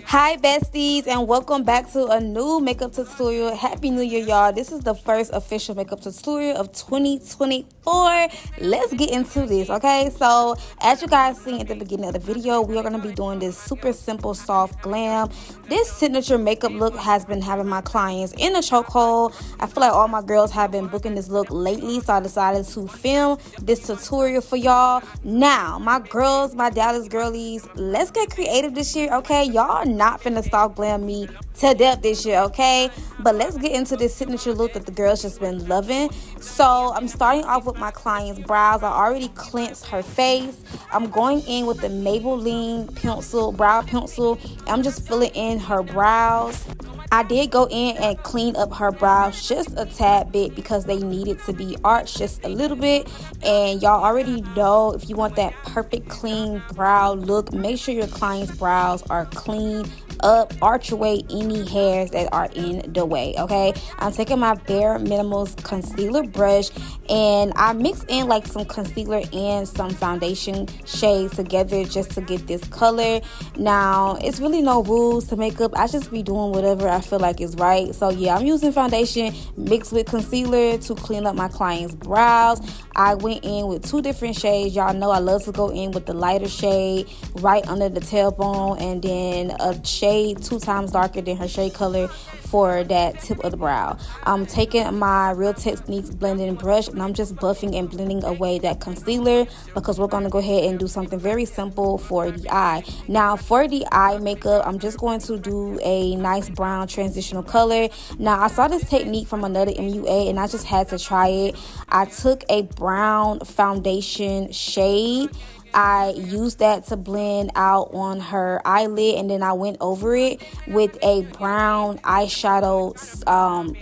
Hi besties, and welcome back to a new makeup tutorial. Happy New Year, y'all. This is the first official makeup tutorial of 2024. Let's get into this, okay? So as you guys seen at the beginning of the video, we are going to be doing this super simple soft glam. This signature makeup look has been having my clients in a chokehold. I feel like all my girls have been booking this look lately, so I decided to film this tutorial for y'all. Now my girls, my Dallas girlies, let's get creative this year, okay? Y'all not finna soft glam me to death this year, okay? But let's get into this signature look that the girls just been loving. So I'm starting off with my client's brows. I already cleansed her face. I'm going in with the Maybelline pencil, brow pencil. I'm just filling in her brows. I did go in and clean up her brows just a tad bit because they needed to be arched just a little bit. And y'all already know, if you want that perfect clean brow look, make sure your client's brows are clean up, arch away any hairs that are in the way, okay? I'm taking my Bare Minimals concealer brush and I mix in like some concealer and some foundation shades together just to get this color. Now it's really no rules to makeup. I just be doing whatever I feel like is right. So yeah, I'm using foundation mixed with concealer to clean up my client's brows. I went in with two different shades. Y'all know I love to go in with the lighter shade right under the tailbone, and then a shade 2 times darker than her shade color for that tip of the brow. I'm taking my Real Techniques blending brush and I'm just buffing and blending away that concealer because we're going to go ahead and do something very simple for the eye. Now for the eye makeup, I'm just going to do a nice brown transitional color. Now I saw this technique from another MUA and I just had to try it. I took a brown foundation shade. I used that to blend out on her eyelid, and then I went over it with a brown eyeshadow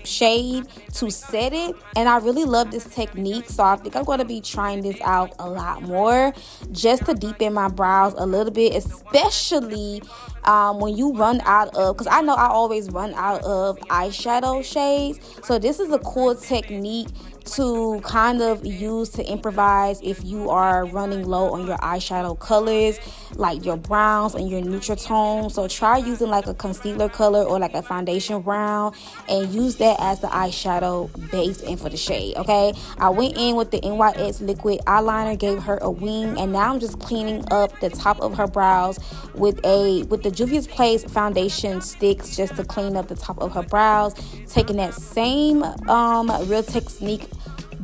shade to set it. And I really love this technique, so I think I'm going to be trying this out a lot more just to deepen my brows a little bit, especially when you run out of, because I know I always run out of eyeshadow shades. So this is a cool technique to kind of use to improvise if you are running low on your eyeshadow colors, like your browns and your neutral tones. So try using like a concealer color or like a foundation brown and use that as the eyeshadow base and for the shade, okay? I went in with the NYX liquid eyeliner, gave her a wing, and now I'm just cleaning up the top of her brows with the Juvia's Place foundation sticks just to clean up the top of her brows. Taking that same Real Technique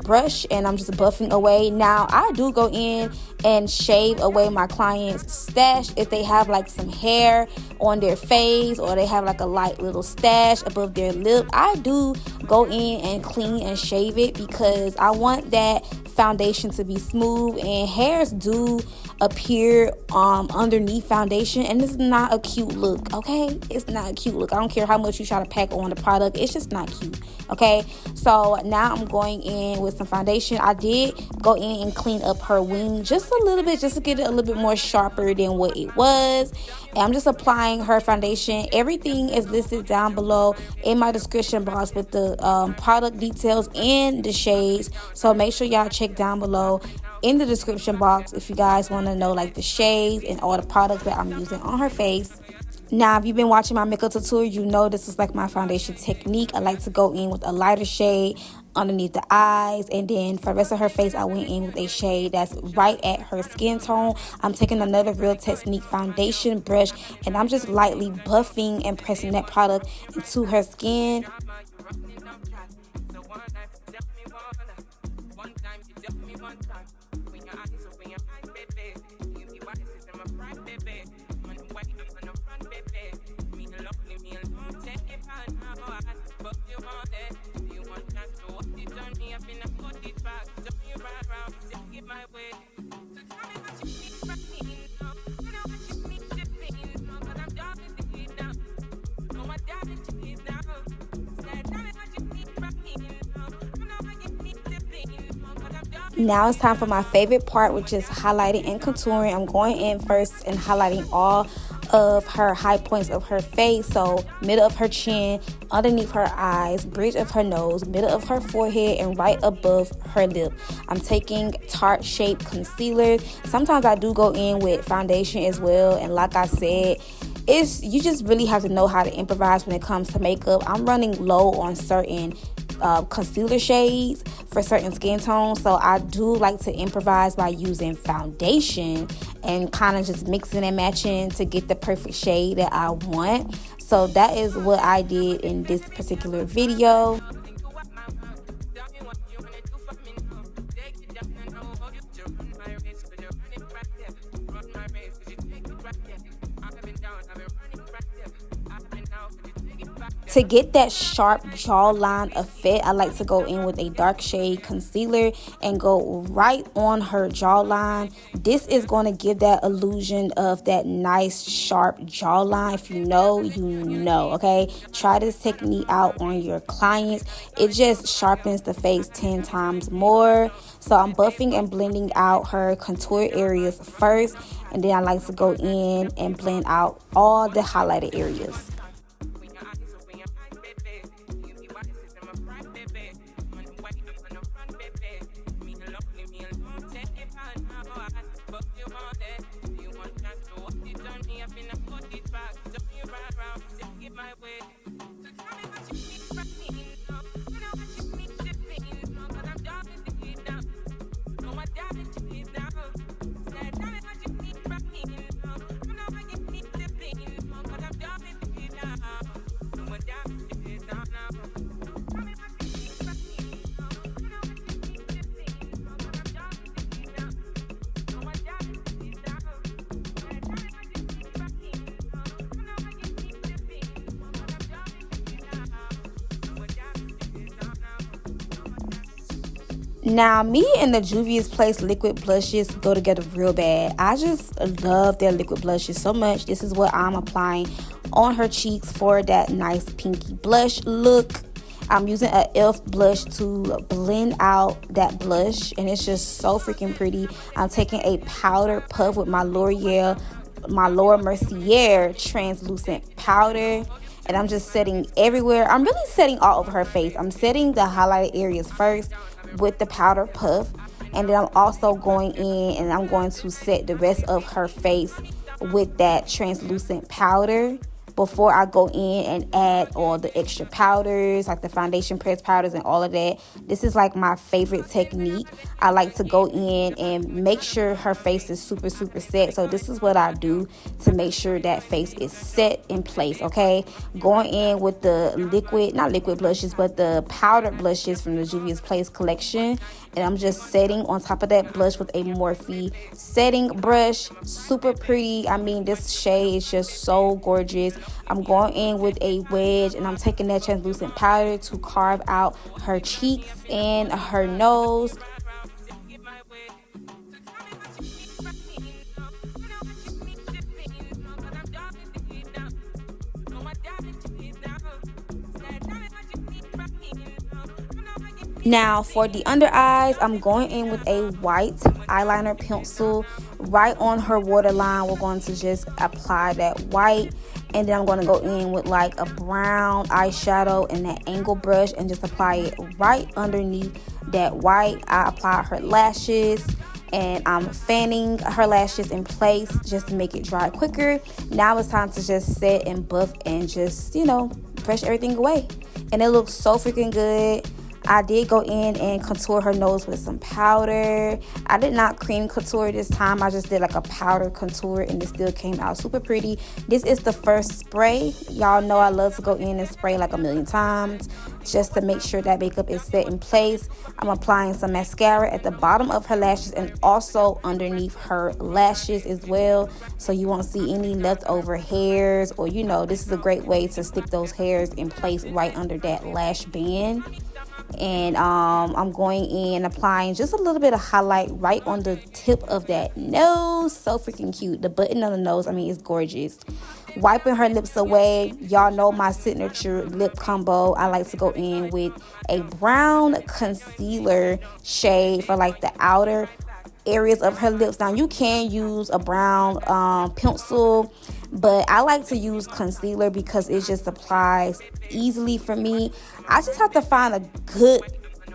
brush and I'm just buffing away. Now I do go in and shave away my client's stash if they have like some hair on their face or they have like a light little stash above their lip. I do go in and clean and shave it because I want that foundation to be smooth, and hairs do appear underneath foundation, and this is not a cute look, okay? It's not a cute look. I don't care how much you try to pack on the product, it's just not cute, okay? So now I'm going in with some foundation. I did go in and clean up her wing just a little bit, just to get it a little bit more sharper than what it was. And I'm just applying her foundation. Everything is listed down below in my description box with the product details and the shades, so make sure y'all check down below in the description box if you guys want to know like the shades and all the products that I'm using on her face. Now, if you've been watching my makeup tutorial, you know this is like my foundation technique. I like to go in with a lighter shade underneath the eyes, and then for the rest of her face, I went in with a shade that's right at her skin tone. I'm taking another Real Technique foundation brush, and I'm just lightly buffing and pressing that product into her skin. Now it's time for my favorite part, which is highlighting and contouring. I'm going in first and highlighting all of her high points of her face. So middle of her chin, underneath her eyes, bridge of her nose, middle of her forehead, and right above her lip. I'm taking Tarte Shape concealer. Sometimes I do go in with foundation as well, and like I said, you just really have to know how to improvise when it comes to makeup. I'm running low on certain concealer shades for certain skin tones, so I do like to improvise by using foundation and kind of just mixing and matching to get the perfect shade that I want. So that is what I did in this particular video. To get that sharp jawline effect, I like to go in with a dark shade concealer and go right on her jawline. This is going to give that illusion of that nice sharp jawline. If you know, you know, okay? Try this technique out on your clients. It just sharpens the face 10 times more. So I'm buffing and blending out her contour areas first, and then I like to go in and blend out all the highlighted areas. Now, me and the Juvia's Place liquid blushes go together real bad. I just love their liquid blushes so much. This is what I'm applying on her cheeks for that nice pinky blush look. I'm using an e.l.f. blush to blend out that blush, and it's just so freaking pretty. I'm taking a powder puff with my L'Oreal, my Laura Mercier translucent powder, and I'm just setting everywhere. I'm really setting all over her face. I'm setting the highlighted areas first with the powder puff, and then I'm also going in and I'm going to set the rest of her face with that translucent powder before I go in and add all the extra powders, like the foundation press powders and all of that. This is like my favorite technique. I like to go in and make sure her face is super set. So this is what I do to make sure that face is set in place, okay? Going in with the not liquid blushes, but the powdered blushes from the Juvia's Place collection. And I'm just setting on top of that blush with a Morphe setting brush. Super pretty. I mean, this shade is just so gorgeous. I'm going in with a wedge, and I'm taking that translucent powder to carve out her cheeks and her nose. Now for the under eyes, I'm going in with a white eyeliner pencil right on her waterline. We're going to just apply that white, and then I'm going to go in with like a brown eyeshadow and that angle brush and just apply it right underneath that white. I apply her lashes, and I'm fanning her lashes in place just to make it dry quicker. Now it's time to just set and buff and just, you know, brush everything away. And it looks so freaking good. I did go in and contour her nose with some powder. I did not cream contour this time. I just did like a powder contour, and it still came out super pretty. This is the first spray. Y'all know I love to go in and spray like a million times just to make sure that makeup is set in place. I'm applying some mascara at the bottom of her lashes and also underneath her lashes as well, so you won't see any leftover hairs, or, you know, this is a great way to stick those hairs in place right under that lash band. And I'm going in applying just a little bit of highlight right on the tip of that nose. So freaking cute. The button on the nose, I mean, it's gorgeous. Wiping her lips away. Y'all know my signature lip combo. I like to go in with a brown concealer shade for like the outer areas of her lips. Now you can use a brown pencil. but I like to use concealer because it just applies easily for me. I just have to find a good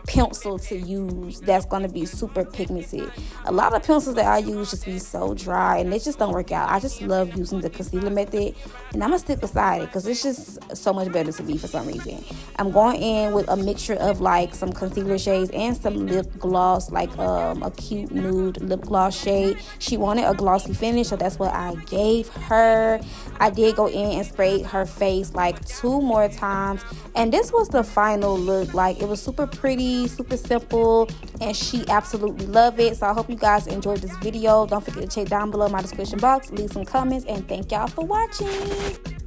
pencil to use that's going to be super pigmented. A lot of pencils that I use just be so dry and they just don't work out. I just love using the concealer method, and I'm gonna stick beside it because it's just so much better to me for some reason. I'm going in with a mixture of like some concealer shades and some lip gloss, like a cute nude lip gloss shade. She wanted a glossy finish, so that's what I gave her. I did go in and spray her face like 2 more times, and this was the final look. Like, it was super pretty, super simple, and she absolutely loved it. So I hope you guys enjoyed this video. Don't forget to check down below my description box, leave some comments, and thank y'all for watching.